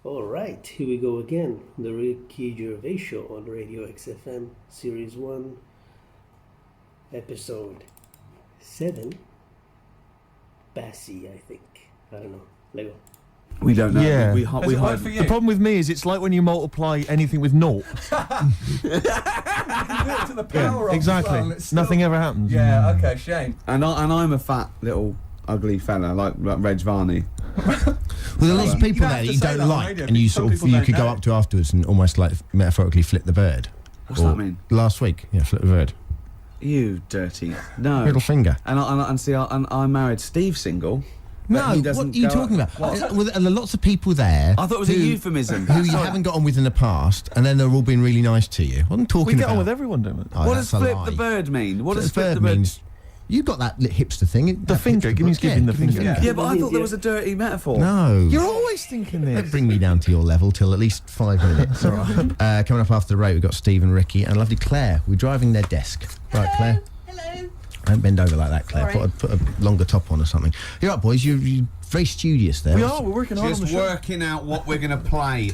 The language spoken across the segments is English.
All right, here we go again. The Ricky Gervais Show on Radio XFM, Series 1, Episode 7. Bassey, I think. I don't know. Lego. We don't know. Yeah. We hide. The problem with me is it's like when you multiply anything with naught. To the power of exactly. as well, still... Nothing ever happens. Yeah. Okay. Shame. And I'm a fat little ugly fella like Reg Varney. Well, there are lots of people there that you don't like, and you sort of you could go up to afterwards and almost like metaphorically flip the bird. What's that mean? Last week, yeah, flip the bird. You dirty. No. Middle finger. And I married Steve single. No, what are you talking about? Well, there are lots of people there. I thought it was a euphemism. Who you haven't got on with in the past, and then they're all being really nice to you. What I'm talking We get about. on with everyone, don't we? Oh, what does flip the bird mean? What does flip the bird means? You got that hipster thing. The finger. Give me the finger. Yeah, but I thought there was a dirty metaphor. No. You're always thinking this. Don't bring me down to your level till at least 5 minutes. All right. Coming up after the break, we've got Steve and Ricky and lovely Claire. We're driving their desk. Right, Claire? Hello. Don't bend over like that, Claire. Sorry. Put a longer top on or something. You're up, boys. You're very studious there. We are. We're working hard on the Just show. working out what we're going to play.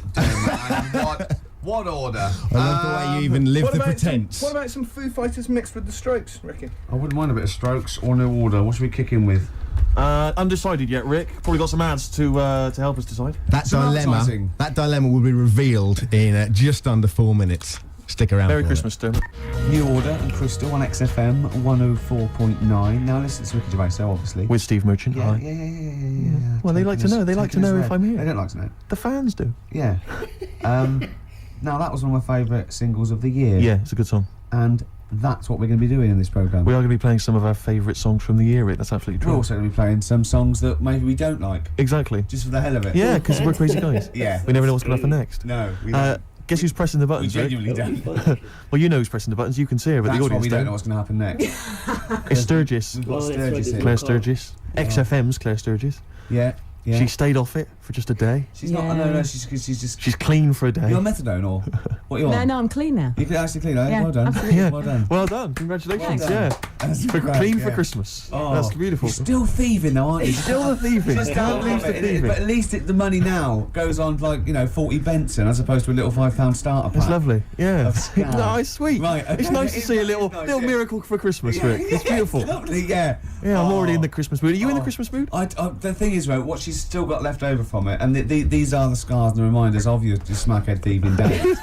What order? I love the way you even live the pretense. What about some Foo Fighters mixed with the Strokes, Ricky? I wouldn't mind a bit of Strokes or New Order. What should we kick in with? Undecided yet, Rick. Probably got some ads to help us decide. That dilemma will be revealed in just under 4 minutes. Stick around. Merry for Christmas, Dermot. New Order and Crystal on XFM 104.9. Now listen to Ricky Gervais, obviously. With Steve Merchant. Yeah. Well, they like to know. They like to know if I'm here. They don't like to know. The fans do. Yeah. Now that was one of my favourite singles of the year. Yeah, it's a good song. And that's what we're going to be doing in this programme. We are going to be playing some of our favourite songs from the year, Rick. That's absolutely true. We're also going to be playing some songs that maybe we don't like. Exactly. Just for the hell of it. Yeah, because we're crazy guys. Yeah. We never know what's going to happen next. No, we don't. Guess who's pressing the We buttons, Rick? genuinely don't. Well, you know who's pressing the buttons. You can see her, but That's the why audience we don't know don't. what's going to happen next. It's Sturgis. We've got Oh, that's Sturgis right, here. Claire Sturgis. XFM's Claire Sturgis. Yeah. She stayed off it for just a day. She's not. No. She's just. She's clean for a day. You're on methadone or what? You on? No, I'm clean now. You can actually clean. Eh? Yeah, Well done. absolutely. Yeah. Well done. Well done. Congratulations. Well Yeah. done. That's For great, clean for yeah. Christmas. Oh, That's beautiful. You're still thieving though, aren't you? Still the thieving. Just Can't leave the thieving. But at least the money now goes on like 40 Benson as opposed to a little £5 starter pack. It's lovely. Yeah. Of scab. No, it's sweet. Right, okay. It's nice to It's see a nice, little it's nice, little yeah. miracle for Christmas, Rick. It's beautiful. It's lovely, yeah. Yeah, I'm already Oh. in the Christmas mood. Are you in the Christmas mood? The thing is, right, what she's still got left over from it, and these are the scars and the reminders of your smackhead thieving days.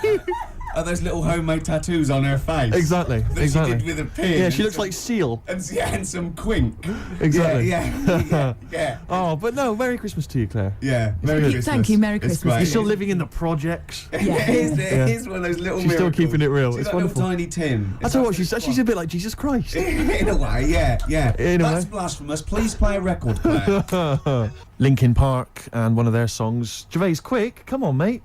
Are those little homemade tattoos on her face? Exactly. That Exactly. she did with a pin. Yeah, and she looks some- like Seal. and some quink. Exactly. Yeah. Oh, but no, Merry Christmas to you, Claire. Yeah. Merry good. Christmas. Thank you, Merry It's Christmas. great. You're still living in the projects. It is one of those little She's still miracles. keeping it real. She's It's like wonderful. little tiny Tim. I tell you what, she's a bit like Jesus Christ. In a way, yeah. In a That's way. blasphemous. Please play a record, Claire. Linkin Park and one of their songs. Gervais, quick, come on, mate.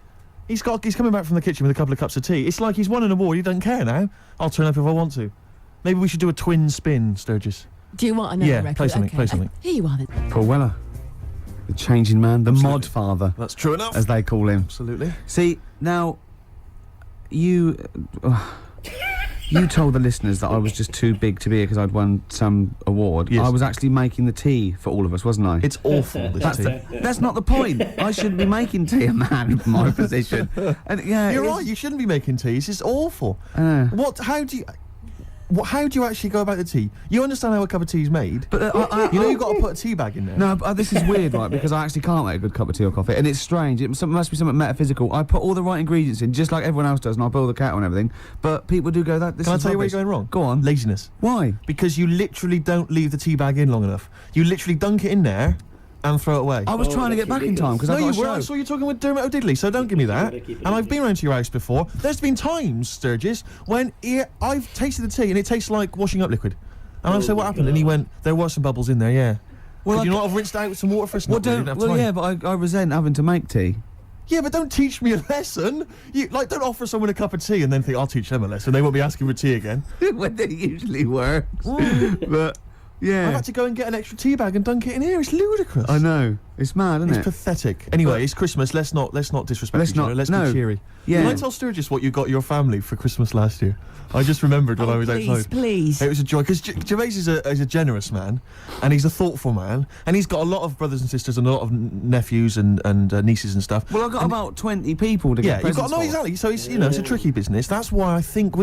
He's coming back from the kitchen with a couple of cups of tea. It's like he's won an award. He doesn't care now. I'll turn up if I want to. Maybe we should do a twin spin, Sturgis. Do you want another Yeah, record? play something, Okay. play something. Here you are then. Paul Weller, the changing man, the mod father, That's true enough. as they call him. Absolutely. See, now, you told the listeners that I was just too big to be here because I'd won some award. Yes. I was actually making the tea for all of us, wasn't I? It's awful, this tea. That's not the point. I shouldn't be making tea, a man in my position. And yeah, You're it right, is- you shouldn't be making teas. It's awful. Uh. How do you actually go about the tea? You understand how a cup of tea is made? But You know you've got to put a tea bag in there. No, but this is weird, right? Because I actually can't make a good cup of tea or coffee, and it's strange. It must be something metaphysical. I put all the right ingredients in, just like everyone else does, and I boil the kettle and everything. But people do go that. This Can I is tell you where rubbish. you're going wrong? Go on. Laziness. Why? Because you literally don't leave the tea bag in long enough. You literally dunk it in there and throw it away. I was trying to that's get back in time because No, I got you a were. show. I saw you talking with Dermot O'Diddley, so don't give me that. Keep it And I've been around to your house before. There's been times, Sturgis, when I've tasted the tea and it tastes like washing up liquid. And I said, what happened? And he went, there were some bubbles in there, yeah. Well, Could you I- not have rinsed it out with some water first? Well, Not really, didn't have time. yeah, but I resent having to make tea. Yeah, but don't teach me a lesson. Don't offer someone a cup of tea and then think, I'll teach them a lesson. They won't be asking for tea again. When it usually works. But I've yeah, had to go and get an extra tea bag and dunk it in here. It's ludicrous. I know. It's mad, isn't It's it? pathetic. Anyway, it's Christmas. Let's not disrespect each other. Let's be cheery. Yeah. Can I tell Sturgis what you got your family for Christmas last year? I just remembered when I was outside. Please. It was a joy because Gervais is a generous man, and he's a thoughtful man, and he's got a lot of brothers and sisters and a lot of nephews and nieces and stuff. Well, I got about 20 people to get Yeah, you've presents got for. exactly. So it's it's a tricky business. That's why I think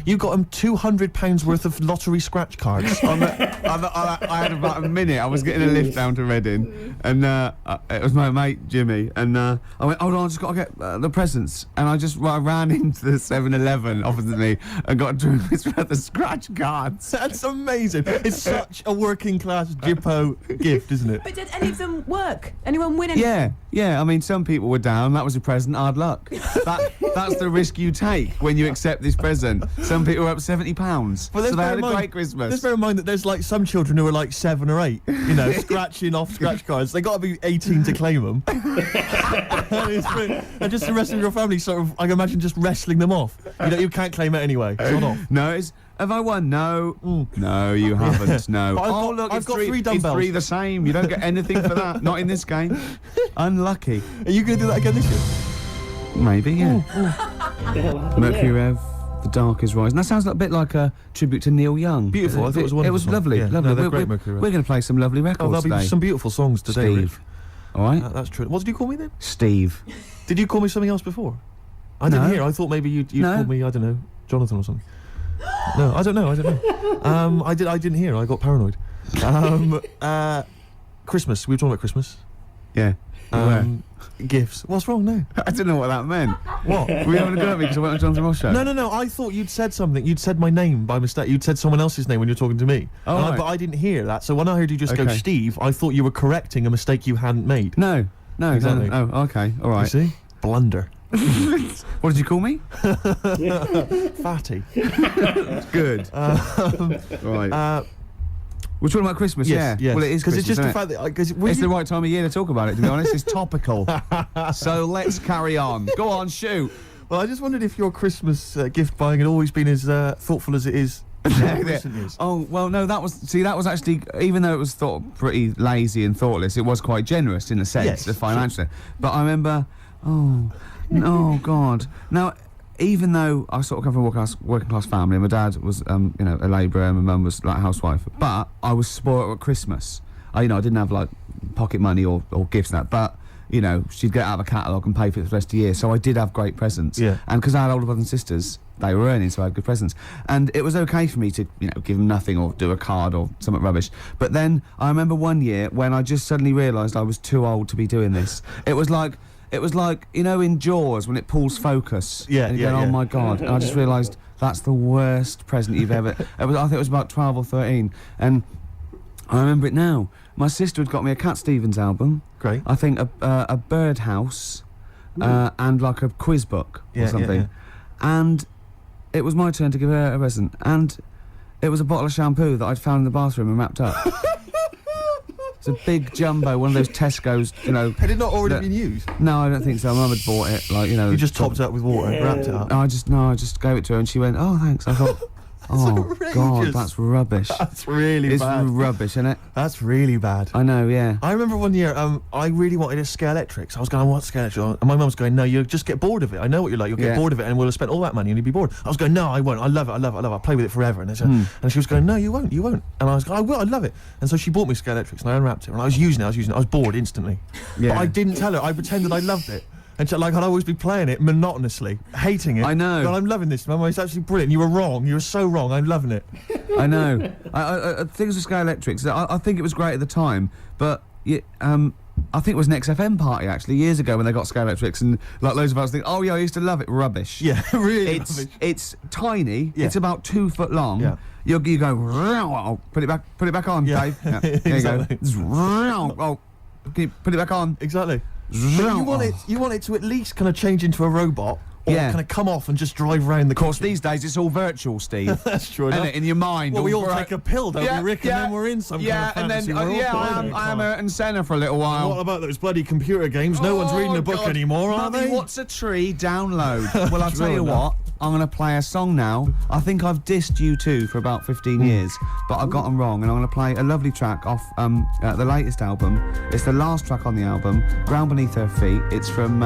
you got him £200 worth of lottery scratch cards. I had about a minute. I was getting a lift down to Reading, and it was my mate Jimmy, and I went, hold on, I just got to get the presents, and I ran into the 7-Eleven opposite me and got $200 worth of scratch cards. That's amazing. It's such a working class Jippo gift, isn't it? But did any of them work? Anyone win anything? Yeah. I mean, some people were down. That was a present. Hard luck. That's the risk you take when you accept this present. Some people were up £70, Well, so they had a great Christmas. Let's bear in mind that there's like some children who are like 7 or 8, scratching off scratch cards. They got to be 18 to claim them. And just the rest of your family sort of, I can imagine, just wrestling them off. You can't claim it anyway. It's not off. No, have I won? No. No, you haven't. No. But I've got 3 dumbbells. It's 3 the same. You don't get anything for that. Not in this game. Unlucky. Are you going to do that again this year? Maybe, yeah. The hell happened Mercury there? Rev, The Dark Is Rising. That sounds a bit like a tribute to Neil Young. Beautiful. I thought it was a It wonderful was song. lovely. Yeah. Lovely. No, they're great, Mercury Rev. We're going to play some lovely Oh, records there'll today. be some beautiful songs today, Rick. Steve. All right? That's true. What did you call me then? Steve. Did you call me something else before? I didn't No. hear. I thought maybe you No. called me, I don't know, Jonathan or something. No, I don't know. I didn't hear. I got paranoid. Christmas. We were talking about Christmas. Yeah. Gifts. What's wrong now? I didn't know what that meant. What? Were you having a go at me because I went on Jonathan Ross show? No. I thought you'd said something. You'd said my name by mistake. You'd said someone else's name when you were talking to me. Oh, right. But I didn't hear that. So when I heard you just go Okay. Steve, I thought you were correcting a mistake you hadn't made. No. Exactly. Oh, okay. All right. You see? Blunder. What did you call me? Fatty. Good. Right. We're talking about Christmas, Yes, yeah. yes. Well, it is because Christmas, it's just the isn't fact that it's the right time of year to talk about it, to be honest. It's topical. So let's carry on. Go on, shoot. Well, I just wondered if your Christmas gift buying had always been as thoughtful as it is in recent years. Oh, well, no, that was actually, even though it was thought pretty lazy and thoughtless, it was quite generous in a sense, Yes, the financially. But I remember, God. Now, even though I sort of come from a working class family, my dad was, a labourer, and my mum was like a housewife, but I was spoiled at Christmas. I didn't have like pocket money or gifts and that, but she'd get out of a catalogue and pay for it for the rest of the year, so I did have great presents. Yeah. And because I had older brothers and sisters, they were earning, so I had good presents. And it was okay for me to, give them nothing or do a card or something rubbish. But then I remember one year when I just suddenly realised I was too old to be doing this. It was like, in Jaws when it pulls focus. Yeah, and you yeah, go, yeah. oh my God. And I just realised that's the worst present you've ever... I think it was about 12 or 13. And I remember it now. My sister had got me a Cat Stevens album. Great. I think a birdhouse and like a quiz book or Yeah, something. yeah. And it was my turn to give her a present. And it was a bottle of shampoo that I'd found in the bathroom and wrapped up. It's a big jumbo, one of those Tesco's, Had it not already that- been used? No, I don't think so. Mum had bought it, You just topped it up with water and wrapped it up. I just gave it to her and she went, oh, thanks. I thought, oh, God, outrageous. that's rubbish. That's really It's bad. rubbish, isn't it? That's really bad. I know, yeah. I remember one year, I really wanted a Scale Electric. So I was going, I want Scale Electric. And my mum was going, no, you'll just get bored of it. I know what you're like. You'll get Yeah. bored of it and we'll have spent all that money and you'll be bored. I was going, no, I won't. I love it. I'll play with it forever. And, and she was going, no, you won't. And I was going, I will. I love it. And so she bought me Scale Electrics and I unwrapped it. And I was using it. I was bored instantly. Yeah. But I didn't tell her. I pretended I loved it. And so, I'd always be playing it monotonously, hating it. I know. But I'm loving this, Mum. It's absolutely brilliant. You were wrong. You were so wrong. I'm loving it. I know. I things with Sky Electrics. I think it was great at the time, but I think it was an XFM party actually years ago when they got Sky Electrics, and like loads of us think, oh yeah, I used to love it. Rubbish. Yeah, really. It's tiny. Yeah. It's about 2 foot long. Yeah. You go put it back on, Yeah. Dave. Yeah. There Exactly. you go. Oh, can you put it back on? Exactly. But you want it to at least kind of change into a robot, or Yeah. kind of come off and just drive around the Of course, kitchen. these days it's all virtual, Steve. That's true Isn't enough. it? In your mind. Well, we all right. take a pill, don't we, Rick? And then we're in some kind of fantasy world. I am Ayrton Senna for a little while. What about those bloody computer games? No one's reading a book God. anymore, are Mummy, they? What's a tree? Download. Well, I'll tell True you enough. what. I'm going to play a song now. I think I've dissed U2 for about 15 years, but I got them wrong, and I'm going to play a lovely track off the latest album. It's the last track on the album, Ground Beneath Her Feet. It's from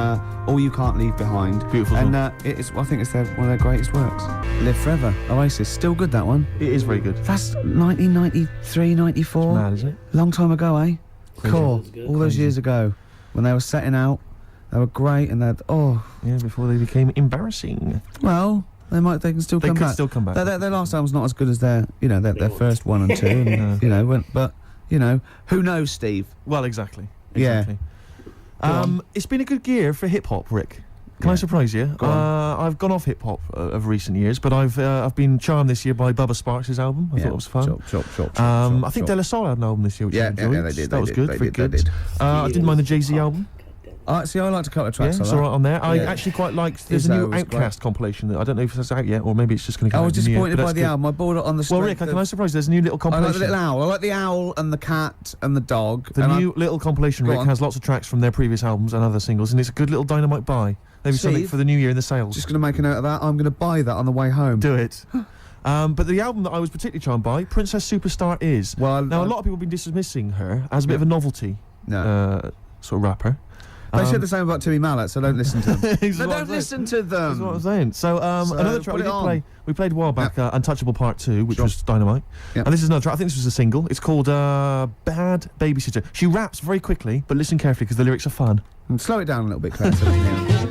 All You Can't Leave Behind. Beautiful and song. I think it's one of their greatest works. Live Forever, Oasis. Still good, that one. It is very good. That's 1993, 94. Mad, isn't it? Long time ago, eh? Crazy. Cool. That's good. All those years ago, when they were setting out, they were great, and Yeah, before they became embarrassing. well, they can still They come could back. still come back. Their last album's not as good as their first one and two, and, but who knows, Steve? Well, exactly. Yeah. Exactly. It's been a good year for hip hop, Rick. Can I surprise you? Go on. I've gone off hip hop of recent years, but I've been charmed this year by Bubba Sparks' album. I thought it was fun. I think De La Soul had an album this year, which I enjoyed. they did. That was good. Very good. They did. I didn't mind the Jay-Z album. See, I liked a couple of Yeah, tracks. it's all right on there. I Yeah. actually quite liked. There's a new Izzo was great. Outcast compilation that I don't know if that's out yet, or maybe it's just going to I come out. was in the new year, disappointed but by that's the good. album. I bought it on the Well, strength Rick, can I of- surprise you? There's a new little I like the compilation. little owl. I like the owl and the cat and the dog. The and new little compilation, Go Rick, on. has lots of tracks from their previous albums and other singles, and it's a good little dynamite buy. Maybe something Steve? for the new year in the sales. I'm just going to make a note of that. I'm going to buy that on the way home. Do it. But the album that I was particularly charmed by, Princess Superstar Is. Well, Now, a lot of people have been dismissing her as a bit of a novelty No. sort of rapper. They said the same about Timmy Mallet, so don't listen to them. That's No, what I'm don't saying. listen to That's what I'm them. saying. So, another track put we it on. we played a while back, Untouchable Part 2, which Sure. was dynamite. Yep. And this is another track, I think this was a single. It's called Bad Babysitter. She raps very quickly, but listen carefully because the lyrics are fun. Slow it down a little bit, Claire. So we can hear.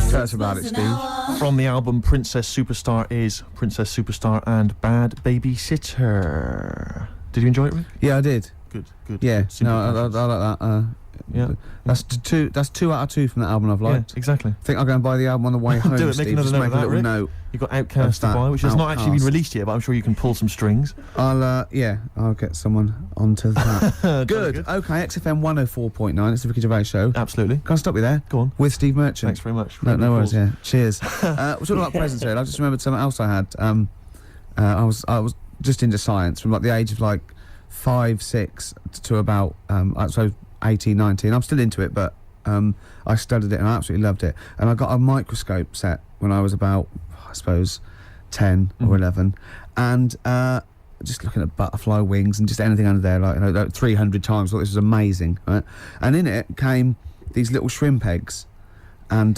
Tell us about it, Steve. From the album Princess Superstar Is, Princess Superstar and Bad Babysitter. Did you enjoy it, Rick? Yeah, I did. Good, good. Yeah, good. Simple no, I questions. like that. Yeah. That's two. That's 2 out of 2 from that album I've Yeah, liked. exactly. I think I'll go and buy the album on the way home. Do it, make Steve. another Just note make of a that, little Rick. note. You've got Outcast to that buy, which has not actually been Outcast. released yet, but I'm sure you can pull some strings. I'll get someone onto that. Good. Okay, XFM 104.9. It's the Ricky Gervais show. Absolutely. Can I stop you there? Go on. With Steve Merchant. Thanks very much. No worries. Calls. Yeah. Cheers. We're talking about presents here. I just remembered something else I had. I was just into science from like the age of like 5, 6 to about so 18, 19. I'm still into it, but I studied it and I absolutely loved it. And I got a microscope set when I was about, I suppose, 10 or 11, and just looking at butterfly wings and just anything under there, like 300 times. Thought this was amazing, right? And in it came these little shrimp eggs, and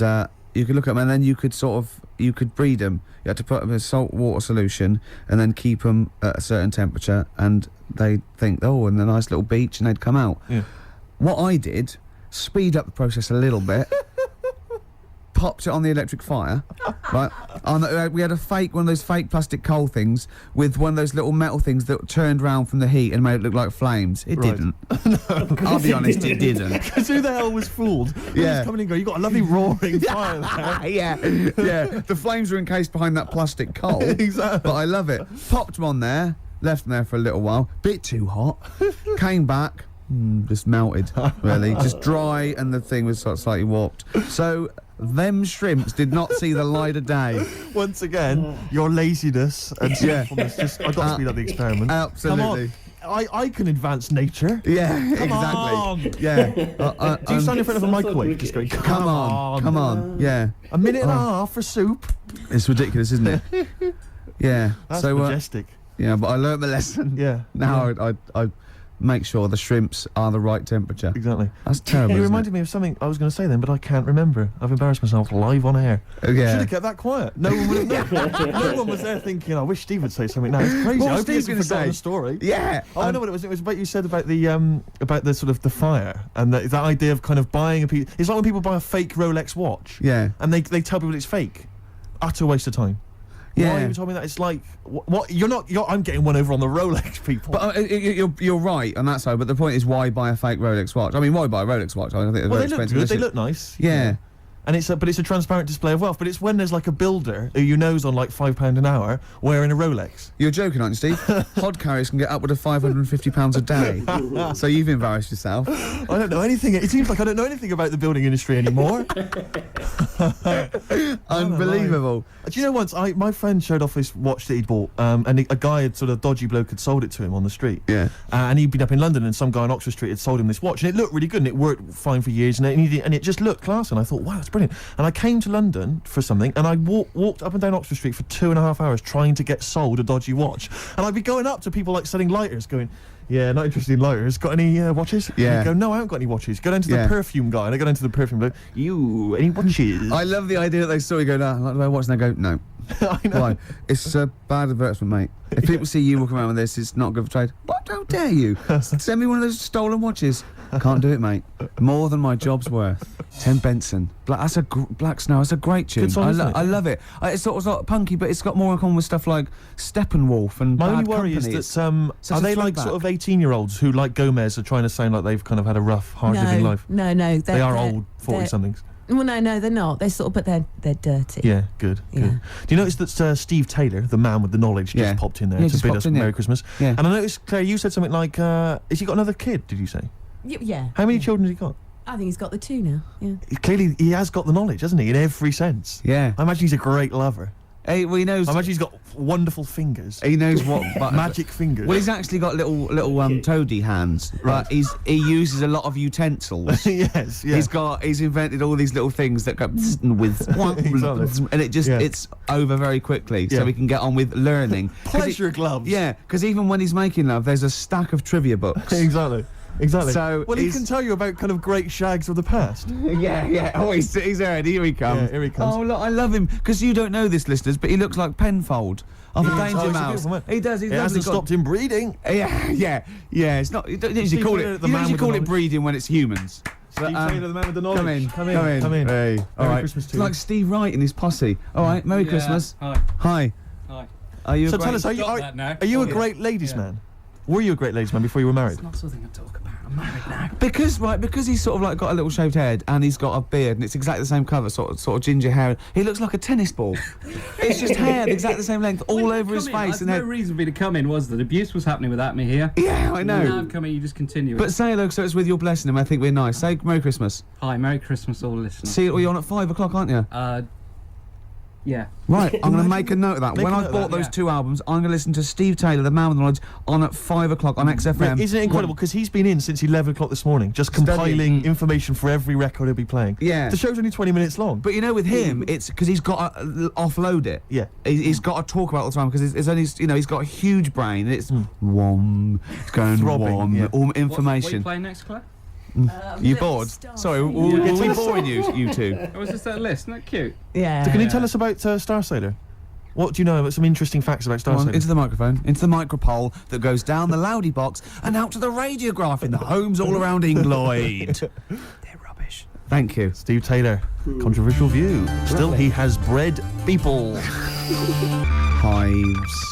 you could look at them, and then you could breed them. You had to put them in a salt water solution and then keep them at a certain temperature, and they'd think, oh, and a nice little beach, and they'd come out. Yeah. What I did, speed up the process a little bit, popped it on the electric fire, right? We had one of those fake plastic coal things with one of those little metal things that turned round from the heat and made it look like flames. It Right. didn't. I'll be honest, it didn't. Because who the hell was fooled? Yeah. Just coming and go, you got a lovely roaring fire there. yeah. The flames were encased behind that plastic coal. Exactly. But I love it. Popped them on there, left them there for a little while. Bit too hot. Came back, just melted, really. Just dry, and the thing was sort of slightly warped. So them shrimps did not see the light of day. Once again, your laziness and sinfulness. Just, I've got to speed up the experiment. Absolutely. Come on. I can advance nature. Yeah, Come exactly. on. Yeah. Do you stand in front of a microwave just going, Come on. Yeah. A minute and a half for soup? It's ridiculous, isn't it? Yeah. That's so majestic. yeah, but I learned my lesson. Yeah. Now Yeah. I make sure the shrimps are the right temperature. Exactly. That's terrible. You isn't reminded me of something I was going to say then, but I can't remember. I've embarrassed myself live on air. it? Yeah. Should have kept that quiet. No one would have known. No one was there thinking, I wish Steve would say something now. It's crazy. What I was hope he Steve hasn't gonna forgotten say? the story. Yeah. Oh, I know what it was. It was about you said about the sort of the fire and that idea of kind of buying a piece. It's like when people buy a fake Rolex watch. Yeah. And they tell people it's fake. Utter waste of time. Yeah. Why you told me that? It's like what? I'm getting one over on the Rolex people. But you're right on that side. But the point is, why buy a fake Rolex watch? I mean, why buy a Rolex watch? I think they're well, very they look expensive. good. They look nice. Yeah. And it's a transparent display of wealth. But it's when there's like a builder who you know's on like £5 an hour wearing a Rolex. You're joking, aren't you, Steve? Hod carriers can get upward of £550 a day. So you've embarrassed yourself. I don't know anything. It seems like I don't know anything about the building industry anymore. Unbelievable. Do you know once my friend showed off this watch that he'd bought, and a guy had sort of dodgy bloke had sold it to him on the street. Yeah. And he'd been up in London, and some guy on Oxford Street had sold him this watch, and it looked really good, and it worked fine for years, and it just looked class. And I thought, wow, it's brilliant. And I came to London for something, and I walked up and down Oxford Street for 2.5 hours trying to get sold a dodgy watch. And I'd be going up to people like selling lighters, going, yeah, not interested in lighters. Got any watches? Yeah. And I'd go, no, I haven't got any watches. Go down to the Yeah. perfume guy, and I go down to the perfume guy, you, any watches? I love the idea that they saw you go, no, like the way I watch, and they go, no. I know. Why? It's a bad advertisement, mate. If people see you walking around with this, it's not good for trade. What? How dare you? Send me one of those stolen watches. Can't do it, mate. More than my job's worth. Tim Benson. Black Snow. That's a great tune. Good song, isn't it? I love it. It's sort of punky, but it's got more in common with stuff like Steppenwolf and My Bad only worry Company. is that such are a they like throwback. sort of 18-year-olds who, like Gomez, are trying to sound like they've kind of had a rough, hard-living life? No. They are they're- old 40-somethings. Well, no, they're not. They're sort of, but they're dirty. Yeah, good. Yeah. Do you notice that Steve Taylor, the man with the knowledge, Yeah. just popped in there Yeah, to just bid popped us in, yeah. Merry Christmas? Yeah. And I noticed, Claire, you said something like, has he got another kid, did you say? Yeah. How many children has he got? I think he's got the 2 now. Yeah. Clearly, he has got the knowledge, hasn't he, in every sense. Yeah. I imagine he's a great lover. Hey, well, he knows. I imagine he's got wonderful fingers. He knows what. But, Magic fingers. Well, he's actually got little toady hands, Right. but he uses a lot of utensils. Yes, yeah. He's invented all these little things that go with Exactly. and it just Yeah. it's over very quickly, Yeah. so we can get on with learning. 'Cause Pleasure gloves. Yeah, because even when he's making love, there's a stack of trivia books. Exactly. So well, he he's- can tell you about kind of great shags of the past. yeah. Oh, he's heard. Here he comes. Yeah, here he comes. Oh, look, I love him because you don't know this, listeners, but he looks like Penfold of He a does. Danger Oh, he's a Mouse. beautiful man. He does. He's It lovely. hasn't stopped him breeding. Yeah. It's not. You don't usually Steve call Taylor, it. the You man usually with call the it knowledge. breeding when it's humans. Steve But, Taylor, the man with the knowledge. Come in. Hey. All Merry right. Christmas to It's you. like Steve Wright and his posse. All right. Merry Christmas. Hi. Hi. Hi. Are you? So a tell great- us, are you, Stop that now. are you a Yeah. great ladies' Yeah. man? Were you a great ladies' man before you were married? It's not something I talk about. I'm married now. Because he's sort of like got a little shaved head and he's got a beard and it's exactly the same colour, sort of ginger hair. He looks like a tennis ball. It's just hair, exactly the same length, all over his face and no head. reason for me to come in, was that abuse was happening without me here. Yeah, I Now know. I've come in, you just continue. But say hello, so it's with your blessing him. I think we're nice. Say Merry Christmas. Hi, Merry Christmas, all listeners. See, you're on at 5 o'clock, aren't you? Yeah. Right, I'm going to make a note of that. Make When a I note of bought that, those yeah. 2 albums, I'm going to listen to Steve Taylor, the man with the knowledge, on at 5 o'clock on XFM. Isn't it incredible? Because he's been in since 11 o'clock this morning, just compiling information for every record he'll be playing. Yeah. The show's only 20 minutes long. But you know, with him, it's because he's got to offload it. Yeah. He's got to talk about it all the time because it's only, he's got a huge brain and it's warm, it's going Throbbing, warm, yeah. all What are you information. playing next, Claire? You bored? Sorry, were we boring you two? Or was this that list? Isn't that cute? Yeah. So can you tell us about Star Sailor? What do you know about some interesting facts about Star Come on, Sailor? into the microphone, into the micropole that goes down the loudy box and out to the radiograph in the homes all around England. They're rubbish. Thank you. Steve Taylor, controversial view. Still, he has bred people.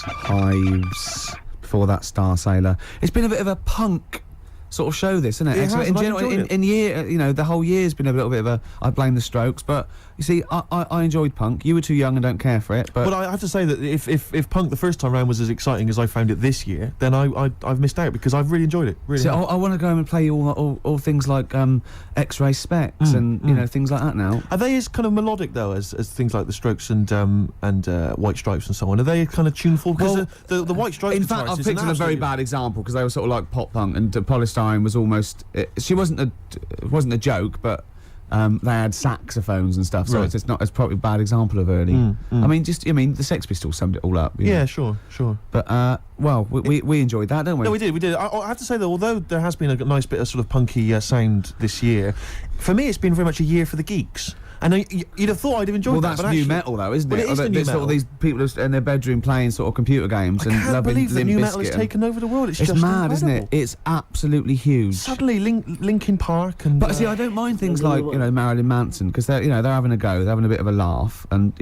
Hives. Before that, Star Sailor. It's been a bit of a punk sort of show, this, isn't it? It has, in and I've general, enjoyed it. in year, the whole year's been a little bit of a. I blame the Strokes, but you see, I enjoyed punk. You were too young and don't care for it, but. But I have to say that if punk the first time round was as exciting as I found it this year, then I've missed out because I've really enjoyed it. Really. See, have. I want to go and play all things like X-ray specs and things like that now. Are they as kind of melodic though as things like the Strokes and White Stripes and so on? Are they kind of tuneful? Because Well, the White Stripes. In fact, guitarist I've is picked an on a very absolute- bad example because they were sort of like pop punk, and Polystyrene was almost. She wasn't a joke, but they had saxophones and stuff, so Right. it's not. It's probably a bad example of early. I mean, the Sex Pistols summed it all up. you know. Yeah, sure. But we enjoyed that, don't we? No, we did. I have to say though, although there has been a nice bit of sort of punky sound this year, for me it's been very much a year for the geeks. And you'd have thought I'd have enjoyed Well, that. that's but new actually- metal, though, isn't Well, it? it is the new Sort metal. of these people in their bedroom playing sort of computer games I and can't loving believe that Limp new metal has Bizkit. taken over the world. It's It's just mad, isn't it? incredible. It's absolutely huge. Suddenly, Linkin Park and. But see, I don't mind things like Marilyn Manson because they're they're having a go, they're having a bit of a laugh, and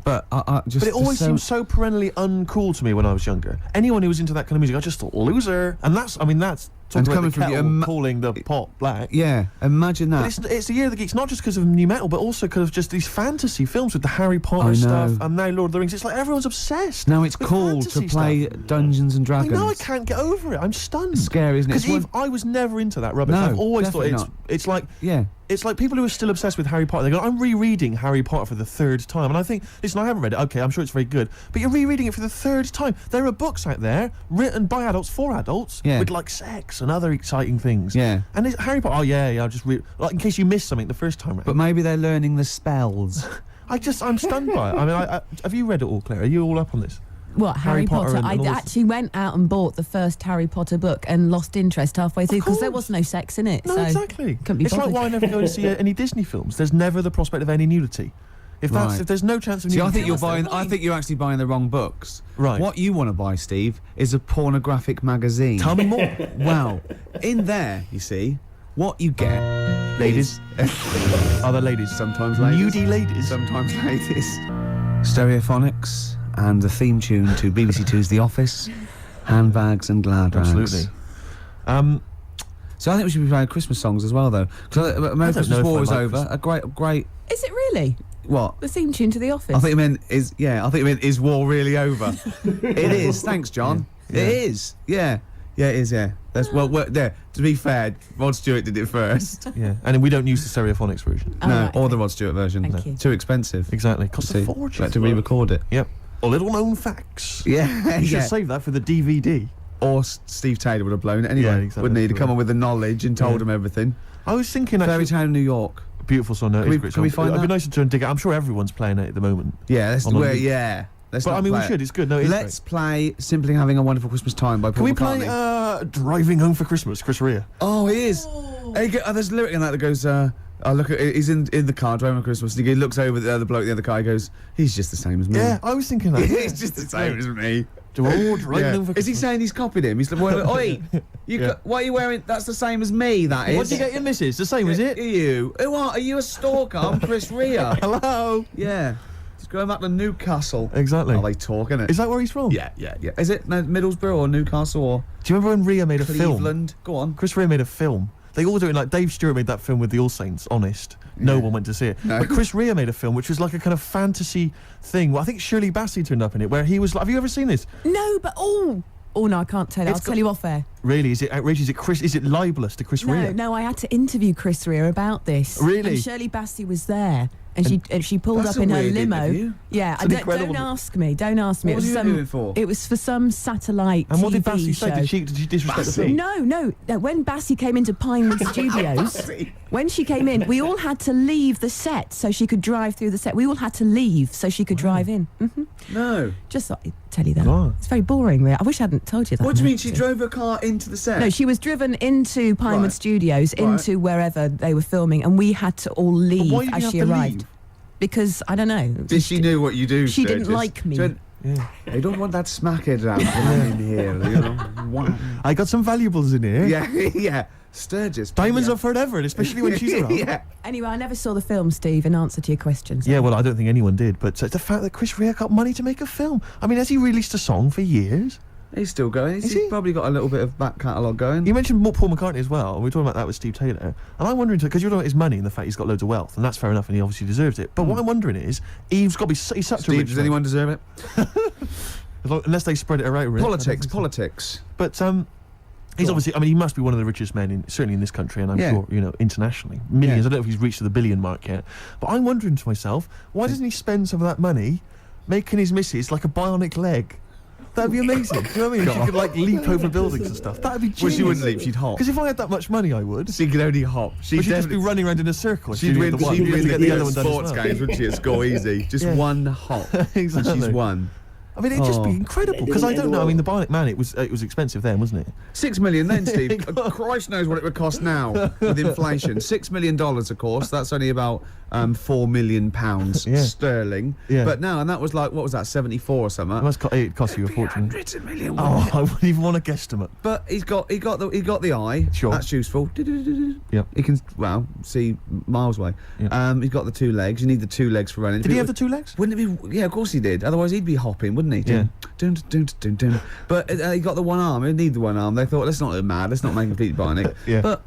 But I just. But it always seemed so perennially uncool to me when I was younger. Anyone who was into that kind of music, I just thought loser. And that's And coming coming from from you, calling the pop black. Yeah, imagine that. But it's the year of the geeks, not just because of new metal, but also because of just these fantasy films with the Harry Potter I stuff know. and now Lord of the Rings. It's like everyone's obsessed. Now it's with cool to fantasy play stuff. Dungeons and I Dragons. know, I can't get over it. I'm stunned. It's scary, isn't it? Because It's I was never into that rubbish. No, I've always thought definitely not. it's like Yeah. It's like people who are still obsessed with Harry Potter. They go, I'm rereading Harry Potter for the 3rd time. And I think, listen, I haven't read it. Okay, I'm sure it's very good. But you're rereading it for the 3rd time. There are books out there written by adults for adults with like sex and other exciting things. Yeah. And it's Harry Potter, I'll just read, like in case you missed something the first time round. But maybe they're learning the spells. I'm stunned by it. I mean, have you read it all, Claire? Are you all up on this? What, Harry Potter? and I all this- actually went out and bought the first Harry Potter book and lost interest halfway through because there was no sex in it. No, so exactly. Couldn't be It's like bothered. why I never go to see any Disney films. There's never the prospect of any nudity. If there's no chance of See, nudity, I think you're what's the buying. point? I think you're actually buying the wrong books. Right. What you want to buy, Steve, is a pornographic magazine. Tell me more. Wow. In there, you see, what you get, Ladies. Other ladies. sometimes ladies, Nudie ladies. sometimes ladies, stereophonics, and the theme tune to BBC Two's The Office, handbags and glad rags. Absolutely. So I think we should be playing Christmas songs as well, though. Because know Christmas if War I is like over. A great. Is it really? What? The theme tune to The Office? I think it meant is war really over? It is. Thanks, John. Yeah. It is. Yeah. Yeah, it is. Yeah. That's there. To be fair, Rod Stewart did it first. Yeah, and we don't use the stereophonics version. Oh, no, right, or okay. the Rod Stewart version. Thank you. Too expensive. Exactly. Costs a See, fortune. had to re-record it. Yep. Or little known facts. Yeah. You should yeah. save that for the DVD. Or Steve Taylor would have blown it anyway. Yeah, exactly. Wouldn't he? To come on with the knowledge and told Yeah. him everything. I was thinking Fairy actually, Tale in New York. beautiful song. No, Can it's a we- great can we song. find It'd be that? nice to try and dig it. I'm sure everyone's playing it at the moment. Yeah. Let's. On the loop. Yeah. Let's But not I mean, we play it. should. It's good. No, it's Let's play "Simply Having a Wonderful Christmas Time" by Can Paul we McCartney. play "Driving Home for Christmas"? Chris Rea. Oh, he is. There's a lyric in that goes, I look at. He's in the car driving on Christmas. And he looks over at the other bloke in the other car. He goes, "He's just the same as me." Yeah, I was thinking that. He's just the same as me. Driving Yeah. Home for Is he Christmas. saying he's copied him? He's like, "Oi, Yeah. what are you wearing? That's the same as me. That is." What did you get your missus? The same, is it? You? Who are you? A stalker? I'm Chris Rea. Hello. Yeah. Just going back to Newcastle. Exactly. Oh, they talk, innit? Is that where he's from? Yeah. Is it Middlesbrough or Newcastle or Do you remember when Rea made a film? Cleveland? Go on. Chris Rea made a film. They all do it like Dave Stewart made that film with the All Saints, Honest. No one went to see it. No. But Chris Rea made a film which was like a kind of fantasy thing. Well, I think Shirley Bassey turned up in it where he was like, have you ever seen this? No, but oh no, I can't tell you. I'll tell you off air. Really? Is it outrageous? Is it libelous to Chris Rea? No, I had to interview Chris Rea about this. Really? And Shirley Bassey was there, and she pulled That's up a in her weird limo. interview. Yeah, It's an incredible- don't ask me. Don't ask me. What it was was you interviewing for? It was for some satellite And what did TV Bassey show. say? Did she disrespect the Bassey? film? No. When Bassey came into Pinewood Studios, when she came in, we all had to leave the set so she could drive through the set. We all had to leave so she could drive in. No. Just thought I'd tell you that. Oh. It's very boring, really. I wish I hadn't told you that. What do you mean? actually. She drove her car into the set? No, she was driven into Pinewood Right. Studios, Right. into wherever they were filming, and we had to all leave why did you as have she to arrived. leave? Because, I don't know. Did she knew what you do? She Sturgis? didn't like me. She went, Yeah. I don't want that smackhead around in here, you know. Wow. I got some valuables in here. Yeah, yeah. Sturgis. Diamonds yeah. are forever, and especially when she's around. Yeah. Anyway, I never saw the film, Steve, in answer to your questions. Yeah, well, I don't think anyone did, but the fact that Chris Rea got money to make a film. I mean, has he released a song for years? He's still going. Is He's he? probably got a little bit of back catalogue going. You mentioned Paul McCartney as well. We were talking about that with Steve Taylor. And I'm wondering, because you're talking about his money and the fact he's got loads of wealth, and that's fair enough, and he obviously deserves it. But what I'm wondering is, he's got to be he's such a Steve, rich does man. anyone deserve it? Unless they spread it around. really. Politics. But he's obviously, I mean, he must be one of the richest men, certainly in this country, and I'm Yeah. sure, internationally. Millions. Yeah. I don't know if he's reached the billion mark yet. But I'm wondering to myself, why doesn't he spend some of that money making his missus like a bionic leg? That'd be amazing. Do you know what I mean? She could like leap over buildings and stuff. That'd be genius. Well, she wouldn't leap, she'd hop. Because if I had that much money, I would. She could only hop. She'd just be definitely- running around in a circle. She'd win, the one. she'd You'd have win to get the other one done as sports well. games, wouldn't she? At score easy. Just Yeah. one hop. Exactly. And she's won. I mean, it'd just be Oh. incredible. Because I don't know. I mean, the Bionic Man, it was expensive then, wasn't it? 6 million then, Steve. Christ knows what it would cost now with inflation. $6 million, of course. That's only about £4 million Yeah. sterling. Yeah. But now, and that was like, what was that, 74 or something? It cost you a fortune. Hundreds of million. Oh, I wouldn't even want to guesstimate. But he got the eye. Sure. That's useful. Yep. He can see miles away. Yeah. He's got the 2 legs. You need the 2 legs for running. Did he have the 2 legs? Wouldn't it be? Yeah, of course he did. Otherwise he'd be hopping, wouldn't he? Yeah. Dun, dun, dun, dun, dun. But he got the 1 arm. He'd need the 1 arm. They thought, let's not go mad. Let's not make him completely bionic. Yeah. But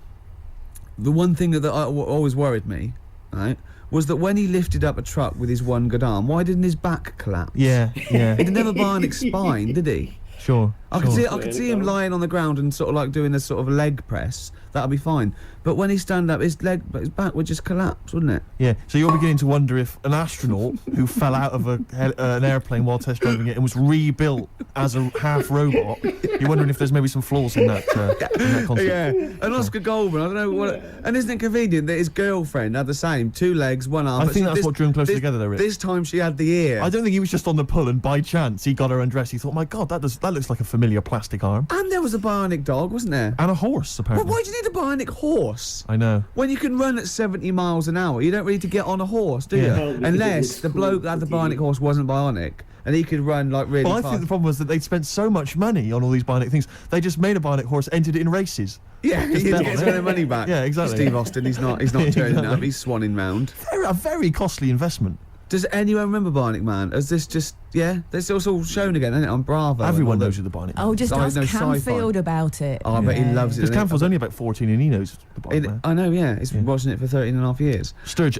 the one thing that always worried me, right, was that when he lifted up a truck with his 1 good arm, why didn't his back collapse? Yeah, yeah. He didn't have a bionic spine, did he? Sure. I could Sure. see. I could see him lying on the ground and sort of like doing a sort of leg press. That'd be fine. But when he stand up, his back would just collapse, wouldn't it? Yeah, so you're beginning to wonder if an astronaut who fell out of an airplane while test driving it and was rebuilt as a half robot, you're wondering if there's maybe some flaws in that concept. Yeah, and Oscar Goldman, I don't know what. And isn't it convenient that his girlfriend had the same 2 legs, 1 arm? I but think she- that's this- what drew them closer this- together, though, Rick. This time she had the ear. I don't think he was just on the pull and by chance he got her undressed. He thought, my God, that looks like a familiar plastic arm. And there was a bionic dog, wasn't there? And a horse, Well, apparently. why do you need a bionic horse? I know. When you can run at 70 miles an hour, you don't really need to get on a horse, do Yeah. you? Well, because Unless it's the cool bloke that had the for bionic TV. horse wasn't bionic, and he could run like really Well, I fast. think the problem was that they'd spent so much money on all these bionic things, they just made a bionic horse, entered it in races. Yeah, he bet gets on it. their money back. Yeah, exactly. Steve Austin, he's not turning Exactly. up, he's swanning round. A very costly investment. Does anyone remember Bionic Man? Is this just, yeah? This is all shown again, isn't it, on Bravo? and Everyone all knows the- who the bionic Oh, just I ask know sci-fi. Camfield about it. Oh, I bet he loves it. Because doesn't he? Camfield's only about 14 and he knows the bionic man. I know, yeah. He's Yeah. been watching it for 13 and a half years. Sturge,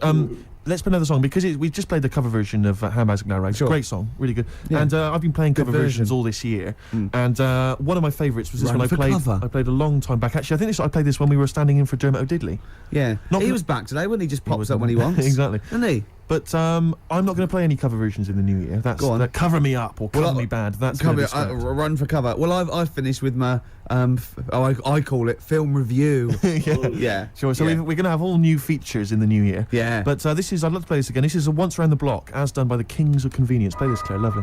let's play another song because we've just played the cover version of How Magic Now Rags. Sure. Great song, really good. Yeah. And I've been playing Good cover versions version. all this year. Mm. And one of my favourites was this Run one for cover. I played a long time back. Actually, I think I played this when we were standing in for Dermot O'Diddley. Yeah. Not he gonna- was back today, wasn't he? Just pops was- up when he wants. Exactly. Isn't he? But I'm not going to play any cover versions in the new year. That's Go on. that Cover Me Up or Cover Well, Me Bad. That's gonna be scrapped. Run for cover. Well, I've finished with my, I call it film review. Yeah. Yeah. Sure. So yeah. we're going to have all new features in the new year. Yeah. But I'd love to play this again. This is a Once Around the Block, as done by the Kings of Convenience. Play this, Claire. Lovely.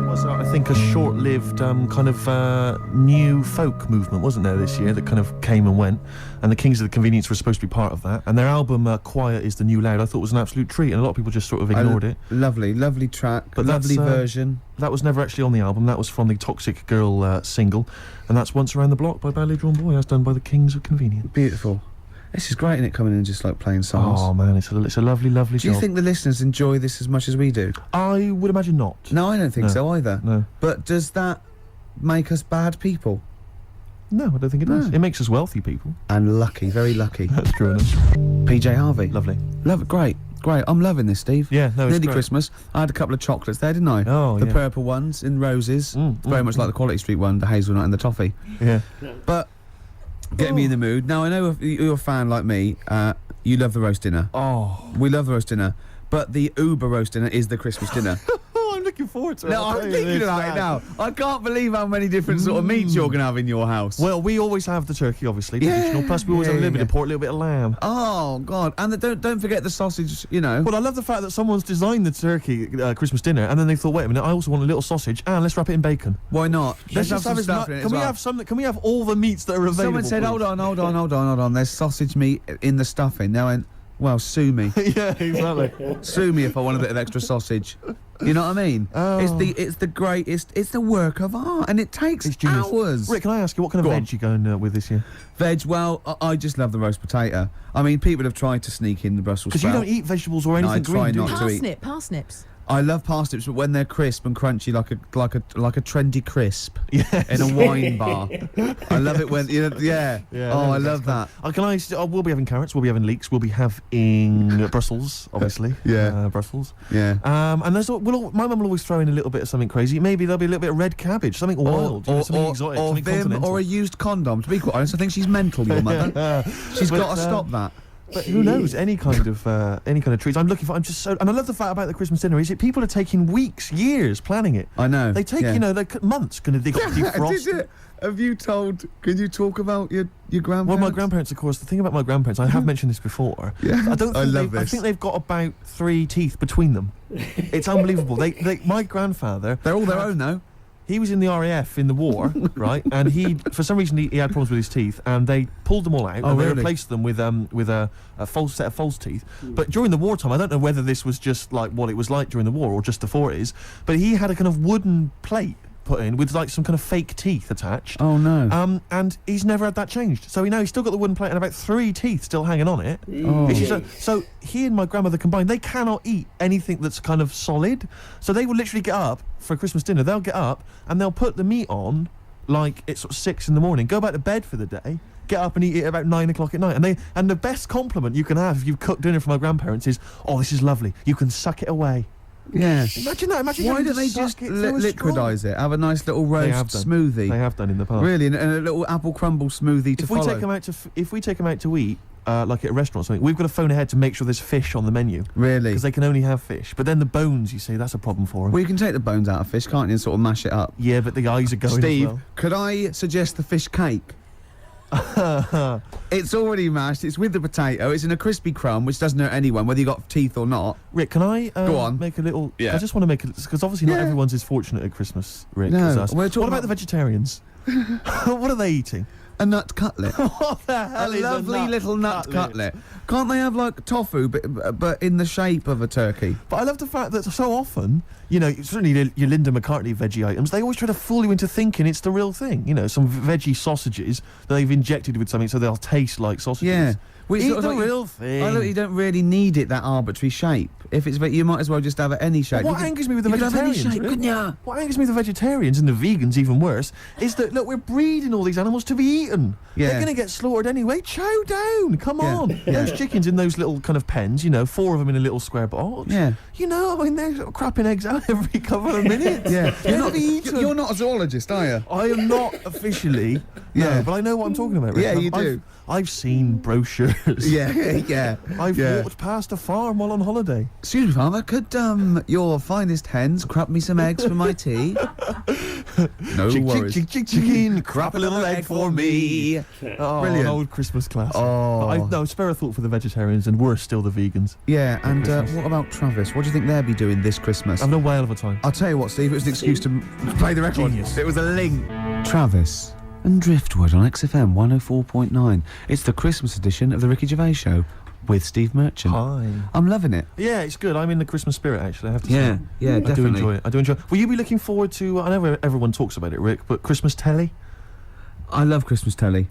Was, I think, a short-lived kind of new folk movement, wasn't there, this year, that kind of came and went, and the Kings of the Convenience were supposed to be part of that, and their album Quiet is the New Loud I thought was an absolute treat, and a lot of people just sort of ignored it. Lovely track, But lovely that's, version. That was never actually on the album. That was from the Toxic Girl single, and that's Once Around the Block by Badly Drawn Boy, as done by the Kings of Convenience. Beautiful. This is great, isn't it, coming in and just like playing songs? Oh man, it's a lovely, lovely Do you job. think the listeners enjoy this as much as we do? I would imagine not. No, I don't think No. so either. No. But does that make us bad people? No, I don't think it does. No. It makes us wealthy people. And lucky, very lucky. That's true enough. PJ Harvey. Lovely. Love it, great. I'm loving this, Steve. Yeah, no, it's Nearly great. Christmas. I had a couple of chocolates there, didn't I? Oh, the yeah. purple ones in roses. It's very much like the Quality Street one, the hazelnut and the toffee. Yeah. But get me in the mood. Now, I know if you're a fan like me, you love the roast dinner. Oh. We love the roast dinner. But the Uber roast dinner is the Christmas dinner. Oh, I'm looking forward to it. No, I'm thinking about it now. I can't believe how many different sort of meats you're going to have in your house. Well, we always have the turkey, obviously, Yeah, traditional. Plus, we always have a little bit yeah. of pork, a little bit of lamb. Oh, God. And don't forget the sausage, you know. Well, I love the fact that someone's designed the turkey Christmas dinner, and then they thought, wait a minute, I also want a little sausage, and let's wrap it in bacon. Why not? Let's just have some stuff in it Can as we well. have some? Can we have all the meats that are available? Someone said, please? hold on. There's sausage meat in the stuffing. Now, well, sue me. Yeah, exactly. Sue me if I want a bit of extra sausage. You know what I mean? Oh. It's the greatest. It's the work of art, and it takes It's genius. hours. Rick, can I ask you what kind of Go on. veg you going with this year? Veg. Well, I just love the roast potato. I mean, people have tried to sneak in the Brussels Because you sprout. don't eat vegetables or No, anything I try green, do not you? to eat. Parsnips. I love parsnips, but when they're crisp and crunchy, like a trendy crisp Yes. in a wine bar. I love it when yeah. Yeah, Oh, no, I that's love that. We'll be having carrots, we'll be having leeks, we'll be having Brussels, obviously. Yeah. Brussels. Yeah. And my mum will always throw in a little bit of something crazy. Maybe there'll be a little bit of red cabbage, something wild, something exotic, or something Vim, continental. or a used condom. To be quite honest, I think she's mental, your mother. She's But, got to stop that. But who knows? Any kind of treats. I'm just so, and I love the fact about the Christmas dinner is that people are taking weeks, years planning it. I know. They take like months. Going to dig up defrost. Did it? Have you told? Can you talk about your grandparents? Well, my grandparents, of course. The thing about my grandparents, I have mentioned this before. Yeah. I don't. Think I love I this. think they've got about 3 teeth between them. It's unbelievable. My grandfather. They're all their own, though. He was in the RAF in the war, right? And for some reason, he had problems with his teeth, and they pulled them all out, Oh, and they really? replaced them with a false set of false teeth. But during the wartime, I don't know whether this was just like what it was like during the war or just the 40s, but he had a kind of wooden plate put in with like some kind of fake teeth attached. Oh no. And he's never had that changed. So he's still got the wooden plate and about 3 teeth still hanging on it. Oh. It's just so he and my grandmother combined, they cannot eat anything that's kind of solid. So they will literally get up for Christmas dinner. They'll get up and they'll put the meat on like it's sort of 6 in the morning, go back to bed for the day, get up and eat it about 9 o'clock at night. And the best compliment you can have if you've cooked dinner for my grandparents is, "Oh, this is lovely. You can suck it away." Yeah. Imagine that. Imagine Why having don't to they suck just it through a straw. liquidise it? Have a nice little They have roast done. smoothie. They have done in the past. Really, and a little apple crumble smoothie to If follow. we take them out to eat, like at a restaurant or something, we've got to phone ahead to make sure there's fish on the menu. Really? Because they can only have fish. But then the bones, you see, that's a problem for them. Well, you can take the bones out of fish, can't you, and sort of mash it up. Yeah, but the eyes are going Steve, as well. could I suggest the fish cake? It's already mashed. It's with the potato. It's in a crispy crumb, which doesn't hurt anyone, whether you got teeth or not. Rick, can I Go on. make a little... Yeah. I just want to make it... Because obviously not Yeah. everyone's as fortunate at Christmas, Rick, No, as us. we're What talking about the vegetarians? What are they eating? A nut cutlet. What the hell A is lovely nut little nut cutlet. Can't they have like tofu, but in the shape of a turkey? But I love the fact that so often, you know, certainly your Linda McCartney veggie items, they always try to fool you into thinking it's the real thing. You know, some veggie sausages that they've injected with something so they'll taste like sausages. Yeah. Which Eat sort of the like real thing. I know you don't really need it that arbitrary shape. If it's, you might as well just have it any shape. What angers me with the you could have any vegetarians, shape, Rick? couldn't ya? What angers me with the vegetarians and the vegans, even worse, is that, look, we're breeding all these animals to be eaten. Yeah. They're going to get slaughtered anyway. Chow down. Come Yeah. on. Yeah. Those chickens in those little kind of pens, you know, 4 of them in a little square box. Yeah. You know, I mean, they're crapping eggs out every couple of minutes. Yeah. They're Not a zoologist, are you? I am not officially, Yeah. no, but I know what I'm talking about, Rick. Yeah, you do. I've seen brochures. Yeah, yeah. I've yeah. walked past a farm while on holiday. Excuse me, farmer, could your finest hens crap me some eggs for my tea? No worries. Chicken, crap a little egg for me. Oh, Brilliant. an old Christmas classic. Oh. But no, spare a thought for the vegetarians, and worse still the vegans. Yeah, and what about Travis? What do you think they'll be doing this Christmas? Having a whale of a time. I'll tell you what, Steve, it was an excuse to play the record. Genius. It was a link. Travis and Driftwood on XFM 104.9. It's the Christmas edition of the Ricky Gervais Show with Steve Merchant. Hi. I'm loving it. Yeah, it's good. I'm in the Christmas spirit, actually, I have to Yeah, say. yeah, I definitely. do enjoy it. I do enjoy it. Will you be looking forward to, I know everyone talks about it, Rick, but Christmas telly? I love Christmas telly.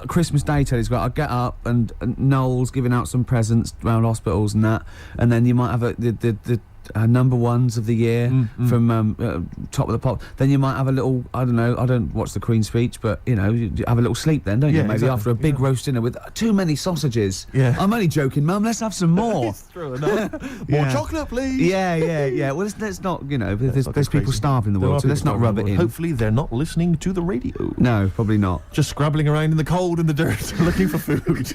Christmas Day telly's great. I get up and Noel's giving out some presents around hospitals and that, and then you might have the number ones of the year from Top of the Pop. Then you might have a little, I don't know, I don't watch the Queen's speech, but you know, you have a little sleep then, don't you? Yeah, Maybe exactly, after a big exactly. roast dinner with too many sausages. Yeah. I'm only joking, Mum. Let's have some more. True enough. More Yeah. chocolate, please. Yeah. Well, let's not, you know, there's not go people crazy. starving in the There world, are so let's people not starving rub in it the in. world. Hopefully they're not listening to the radio. No, probably not. Just scrabbling around in the cold and the dirt looking for food.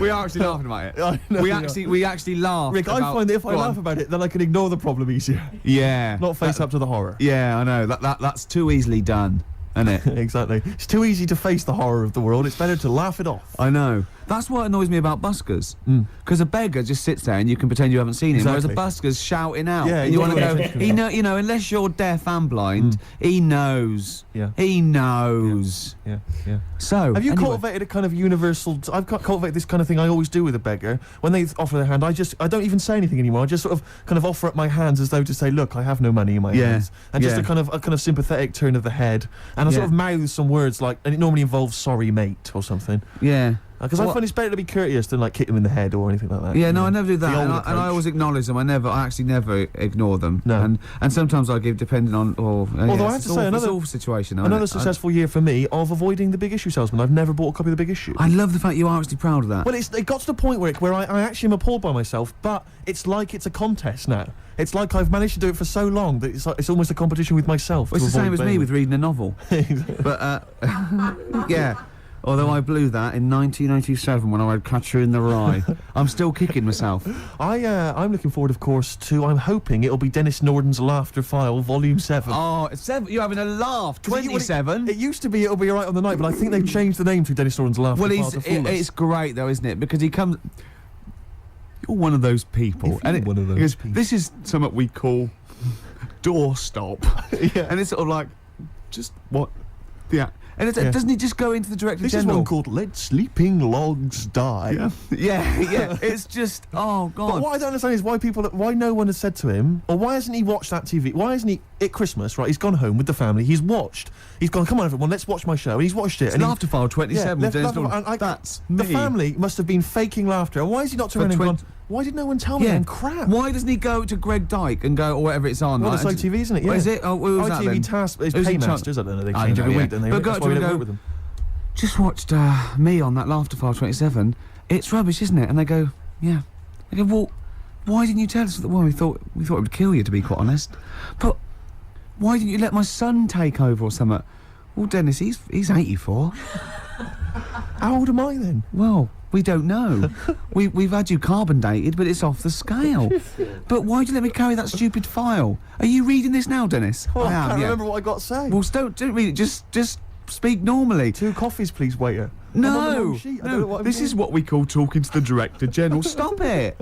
We are actually laughing about it. I know we we are. actually laugh. Rick, I find that if I Go on. laugh about it, then I can ignore the problem easier. Yeah. Not face up to the horror. Yeah, I know. That's too easily done, isn't it? Exactly. It's too easy to face the horror of the world. It's better to laugh it off. I know. That's what annoys me about buskers. Mm. Because a beggar just sits there and you can pretend you haven't seen him, whereas a Exactly. busker's shouting out. Yeah, and you you want to know go, what he know, you know, unless you're deaf and blind, he knows. Yeah. He knows. Yeah, yeah. So, Have you anyway. cultivated a kind of universal... I've cultivated this kind of thing I always do with a beggar. When they offer their hand, I don't even say anything anymore. I just sort of kind of offer up my hands as though to say, look, I have no money in my Yeah, hands. And just yeah. a kind of sympathetic turn of the head. And I sort Yeah. of mouth some words like... And it normally involves sorry, mate, or something. Yeah. Because I Well- find it's better to be courteous than like kick them in the head or anything like that. Yeah, you no, know. I never do The that, old and I approach. always acknowledge them. I actually never ignore them. No. And sometimes I give, depending on. Although I have to say, it's all situation. isn't Another it? successful year for me of avoiding the Big Issue salesman. I've never bought a copy of the Big Issue. I love the fact you are actually proud of that. Well, it got to the point where I actually am appalled by myself, but it's like it's a contest now. It's like I've managed to do it for so long that it's almost a competition with myself. Well, it's to the same avoid as me failing. with reading a novel. But yeah. Although I blew that in 1987 when I had Catcher in the Rye. I'm still kicking myself. I'm looking forward, of course, to... I'm hoping it'll be Dennis Norden's Laughter File, Volume 7. Oh, it's 7. You're having a laugh. 27. It used to be It'll Be Alright on the Night, but I think they've changed the name to Dennis Norden's Laughter Well, File to fullness. it's great though, isn't it? Because he comes. You're one of those people. If you're one of those he goes, people. this is something we call doorstop. Yeah. And it's sort of like, just what? Yeah. And Yeah. doesn't he just go into the Director This is General? one called Let Sleeping Logs Die. Yeah. It's just, oh, But God. what I don't understand is why no one has said to him, or why hasn't he watched that TV? Why hasn't he, at Christmas, right, he's gone home with the family, he's gone, come on everyone, let's watch my show, and he's watched it. It's and he- Laughter File 27 Yeah, with Dennis Laughter File, Norton. and I- That's The me. family must have been faking laughter, and why has he not turned around and gone, why did no one tell me? Yeah. I'm crap. Why doesn't he go to Greg Dyke and go, or whatever it's on? Well, like, it's ITV, isn't it? Oh, Yeah. is it? Oh, who was that ITV then? Task, it's Who's in charge? Paymasters, I don't know, they I change know, every yeah. week, don't they? But go That's to why we him don't and work with them. just watched me on that Laughter File 27. It's rubbish, isn't it? And they go, yeah. I go, well, why didn't you tell us? Well, we thought it would kill you, to be quite honest. But why didn't you let my son take over or something? Well, Dennis, he's 84. How old am I then? Well, we don't know. We've had you carbon dated, but it's off the scale. But why'd you let me carry that stupid file? Are you reading this now, Dennis? Oh, I am, can't yeah. remember what I got to say. Well, don't read it. Just speak normally. 2 coffees, please, waiter. I'm on the No, wrong sheet. I don't know what I'm this doing. is what we call talking to the Director General. Stop it!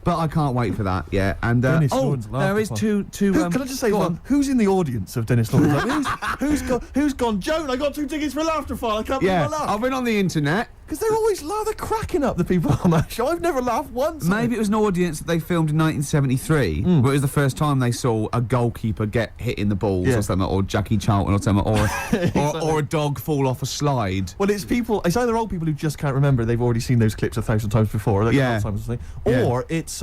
But I can't wait for that. Yeah, and Dennis oh, Lawrence there is Laughter two. Can I just say, go well, on. who's in the audience of Dennis Lawrence? Like, who's gone? Joan, I got 2 tickets for Laughter File. I can't believe Yeah, my laugh. I've been on the internet. Because they're always they're cracking up, the people on that show. I've never laughed once. Maybe it was an audience that they filmed in 1973, but it was the first time they saw a goalkeeper get hit in the balls Yeah. or something, or Jackie Charlton or something, or a dog fall off a slide. Well, it's either old people who just can't remember, they've already seen those clips 1,000 times before, like Yeah. Alzheimer's or something. Yeah. Or it's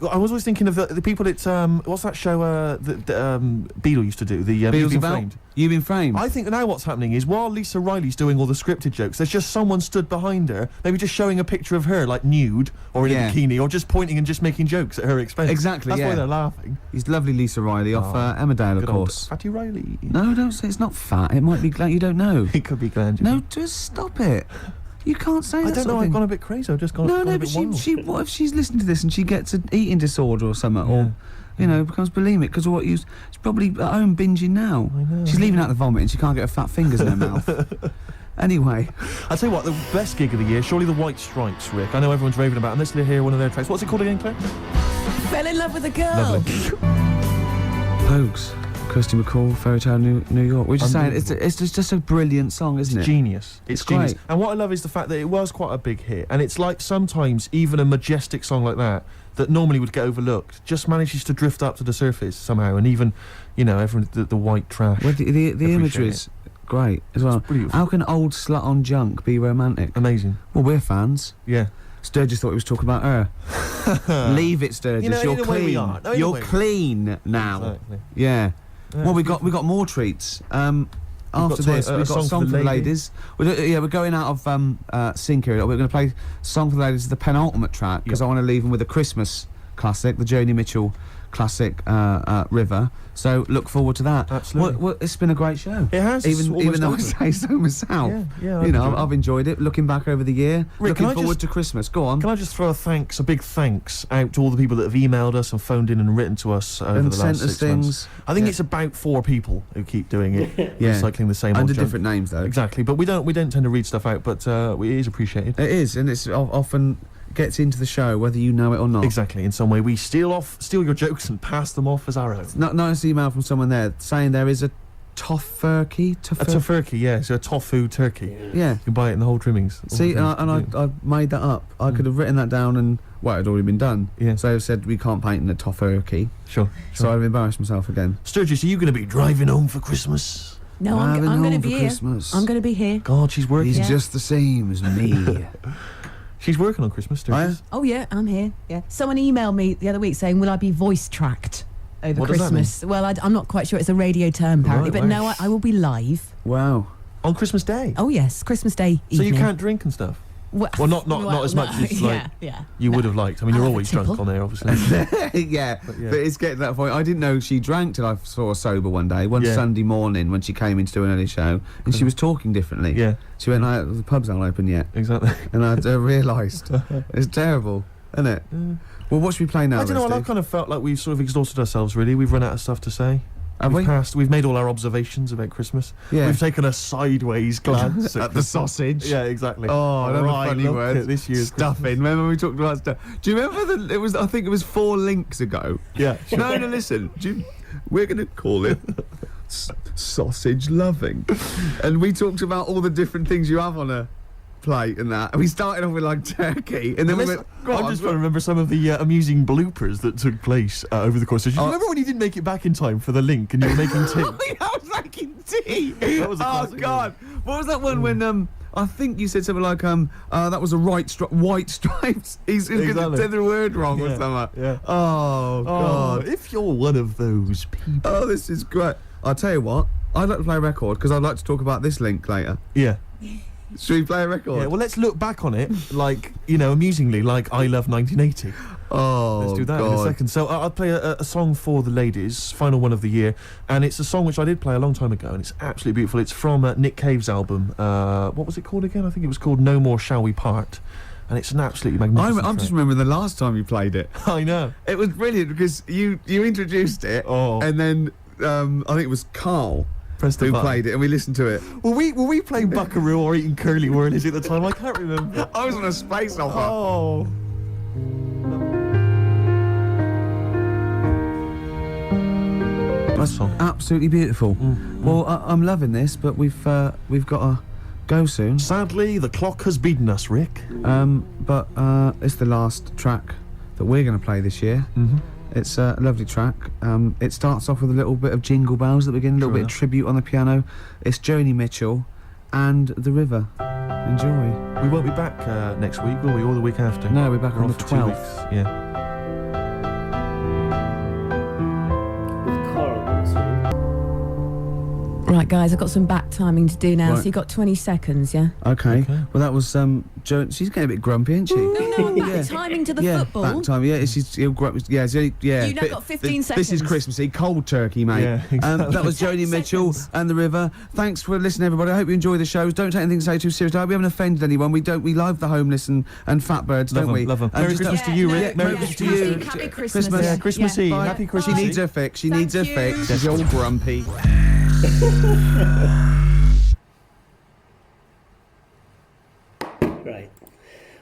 I was always thinking of the people. It's what's that show that Beadle used to do? The You've Been About Framed. You've Been Framed. I think now what's happening is while Lisa Riley's doing all the scripted jokes, there's just someone stood behind her, maybe just showing a picture of her like nude or in Yeah. a bikini, or just pointing and just making jokes at her expense. Exactly, That's yeah. why they're laughing. He's lovely, Lisa Riley, off Oh, Emmerdale, of Good old course. Fatty Riley. No, don't say it's not fat. It might be glad you don't know. It could be Glenn. No, just stop it. You can't say that. I don't sort know. of I've thing. gone a bit crazy. I've just gone. No, gone a no, bit but wild. what if she's listening to this and she gets an eating disorder or something, or becomes bulimic because of what she's probably at home binging now. I know. She's leaving out the vomit and she can't get her fat fingers in her mouth. Anyway, I'll tell you what, the best gig of the year, surely the White Stripes, Rick. I know everyone's raving about it, and let's hear one of their tracks. What's it called again, Claire? Fell in love with a girl. Pogues, Kirsty McCall, Fairy Tale New York. We're just saying Unbelievable. it's just a brilliant song, isn't it? Genius. It's genius. great. And what I love is the fact that it was quite a big hit, and it's like sometimes even a majestic song like that normally would get overlooked just manages to drift up to the surface somehow, and even, everyone the white trash. Well, the Appreciate imagery's great as well. brilliant. How can old slut on junk be romantic? Amazing. Well, we're fans. Yeah. Sturgis thought he was talking about her. Leave it, Sturgis. You know, You're in a way we clean. are. No, in a You're way. clean now. Exactly. Yeah. Yeah, Well, we it's got more treats. After got this, a we've got song Song for the Ladies. We're going out of sync here. We're going to play Song for the Ladies, the penultimate track, because I want to leave them with a Christmas classic, the Joni Mitchell classic, River. So look forward to that. Absolutely. It's been a great show. It has. It's Even almost though I over. say so myself. Yeah, I've enjoyed it. Looking back over the year, Rick, can looking I forward just- to Christmas. Go on. Can I just throw a big thanks out to all the people that have emailed us and phoned in and written to us over And the sent last us 6 months. things. I think Yeah. it's about 4 people who keep doing it, Yeah. recycling the same Under old junk. different names, though. Exactly, but we don't tend to read stuff out, but it is appreciated. It is, and it's often gets into the show, whether you know it or not. Exactly, in some way we steal your jokes and pass them off as our own. Nice email from someone there saying there is a tofurkey. A tofurkey, yeah, so a tofu turkey. Yeah. You can buy it in the whole trimmings. See, All the things. I made that up. I could have written that down and, well, it had already been done. Yeah. So I said we can't paint in a tofurkey. Sure. So I've embarrassed myself again. Sturgis, are you going to be driving home for Christmas? No, I'm Driving going home to for be here. Christmas. I'm going to be here. God, she's working. He's Yeah. just the same as me. She's working on Christmas, Sturgis. Oh yeah, I'm here. Yeah. Someone emailed me the other week saying, "Will I be voice tracked over What does that Christmas?" Well, I'm not quite sure. It's a radio term apparently, Right, but wow. no, I will be live. Wow. On Christmas Day? Oh yes, Christmas Day So evening. you can't drink and stuff? Well, not as much as, like, yeah. You would have liked. I mean, I'll you're have a always drunk tipple. on there, obviously. yeah, But but it's getting to that point. I didn't know she drank till I saw her sober one day, one Yeah. Sunday morning when she came in to do an early show, and she was talking differently. Yeah, She went, the pubs aren't open yet. exactly. And I realised. It's terrible, isn't it? Well, what should we play now, I don't know, then, I've Steve? kind of felt like we've sort of exhausted ourselves, really. We've run out of stuff to say. Have we? We've made all our observations about Christmas. Yeah. We've taken a sideways glance At the Christmas. sausage. Yeah, exactly. Oh, another Right, funny look word. at this year's Stuffing. Remember we talked about stuff? Do you remember I think it was 4 links ago. Yeah. No, listen. We're going to call it sausage loving. And we talked about all the different things you have on a plate and that. And we started off with like turkey, and then we went. Go I'm on, just trying to remember some of the amusing bloopers that took place over the course of. Do you remember when you didn't make it back in time for the link and you were making tea? I was making tea. That was a Oh classic, God! What was that one when I think you said something like that was a white stripes. He's going to Exactly. say the word wrong or Yeah, something. yeah. Oh God! If you're one of those people. Oh, this is great. I'll tell you what. I'd like to play a record because I'd like to talk about this link later. Yeah. Should we play a record? Yeah, well, let's look back on it, like, amusingly, like I Love 1980. Oh, Let's do that in a second. So I'll play a song for the ladies, final one of the year, and it's a song which I did play a long time ago, and it's absolutely beautiful. It's from Nick Cave's album. What was it called again? I think it was called No More Shall We Part, and it's an absolutely magnificent I'm just track. remembering the last time you played it. I know. It was brilliant because you introduced it, and then I think it was Karl Press the who button. played it, and we listened to it. Were we playing Buckaroo or eating curly whirlies at the time? I can't remember. I was on a space opera. Oh. Nice song. Absolutely beautiful. Well, I'm loving this, but we've got to go soon. Sadly, the clock has beaten us, Rick. But it's the last track that we're going to play this year. It's a lovely track. It starts off with a little bit of jingle bells at the beginning, a little bit of tribute on the piano. It's Joni Mitchell and The River. Enjoy. We won't be back next week, will we? Or the week after? No, we're back We're on off the for 2 12th. weeks. Yeah. With Karl, this one. Right, guys, I've got some back timing to do now, Right. so you've got 20 seconds, yeah? Okay. Okay. Well, that was Joan. She's getting a bit grumpy, isn't she? No, I'm back timing to the football. Back time. Yeah, she'll yeah. You now But got 15 This is seconds. Christmassy, cold turkey, mate. Yeah, exactly. That was 10 Joni Mitchell seconds. and The River. Thanks for listening, everybody. I hope you enjoy the shows. Don't take anything to say too seriously. I hope we haven't offended anyone. We love the homeless and fat birds, Love don't 'em, we? love 'em. And Merry just- Christmas to you, no, Rick. Merry yeah, Christmas to you. Happy Christmas. Yeah, Christmas Eve. Yeah. Happy Christmas She Eve. needs her fix. She Thank needs her you. fix. She's all grumpy. Right.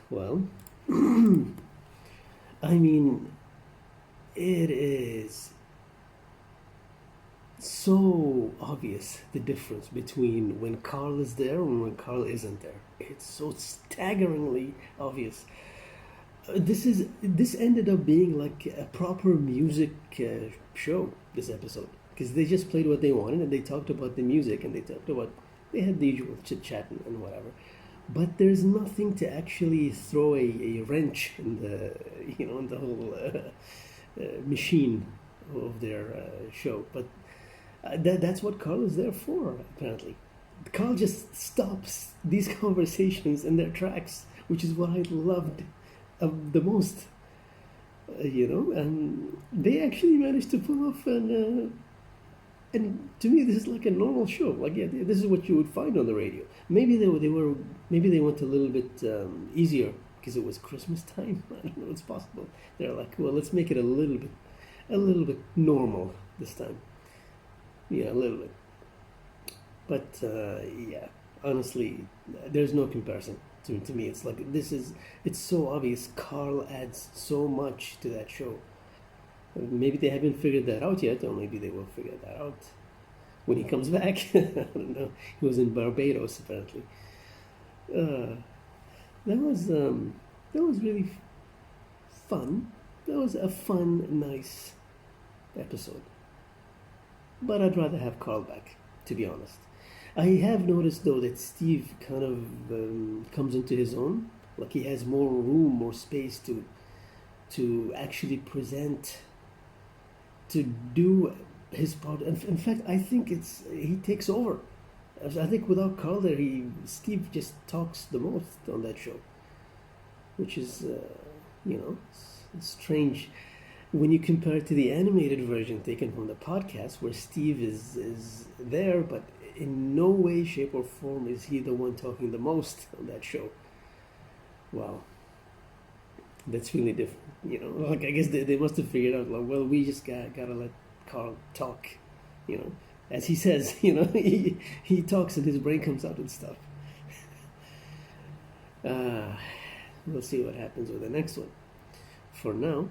Well, I mean, it is so obvious the difference between when Karl is there and when Karl isn't there. It's so staggeringly obvious. This ended up being like a proper music show, this episode, because they just played what they wanted and they talked about the music and they had the usual chit chat and whatever. But there's nothing to actually throw a wrench in the whole machine of their show. But that's what Karl is there for, apparently. Karl just stops these conversations in their tracks, which is what I loved the most. And they actually managed to pull off and to me, this is like a normal show. Like, yeah, this is what you would find on the radio. Maybe they went a little bit easier because it was Christmas time. I don't know. It's possible. They're like, well, let's make it a little bit normal this time. Yeah, a little bit. But yeah, honestly, there's no comparison to me. It's like it's so obvious. Karl adds so much to that show. Maybe they haven't figured that out yet, or maybe they will figure that out when he comes back. I don't know. He was in Barbados, apparently. That was really fun. That was a fun, nice episode. But I'd rather have Karl back, to be honest. I have noticed, though, that Steve kind of comes into his own. Like, he has more room, more space to actually present, to do his part. In fact, I think he takes over. I think without Karl there, Steve just talks the most on that show, which is, it's strange when you compare it to the animated version taken from the podcast, where Steve is there, but in no way, shape, or form is he the one talking the most on that show. Wow. That's really different, Like, I guess they must have figured out, like, well, we just gotta let Karl talk, As he says, he talks and his brain comes out and stuff. We'll see what happens with the next one. For now,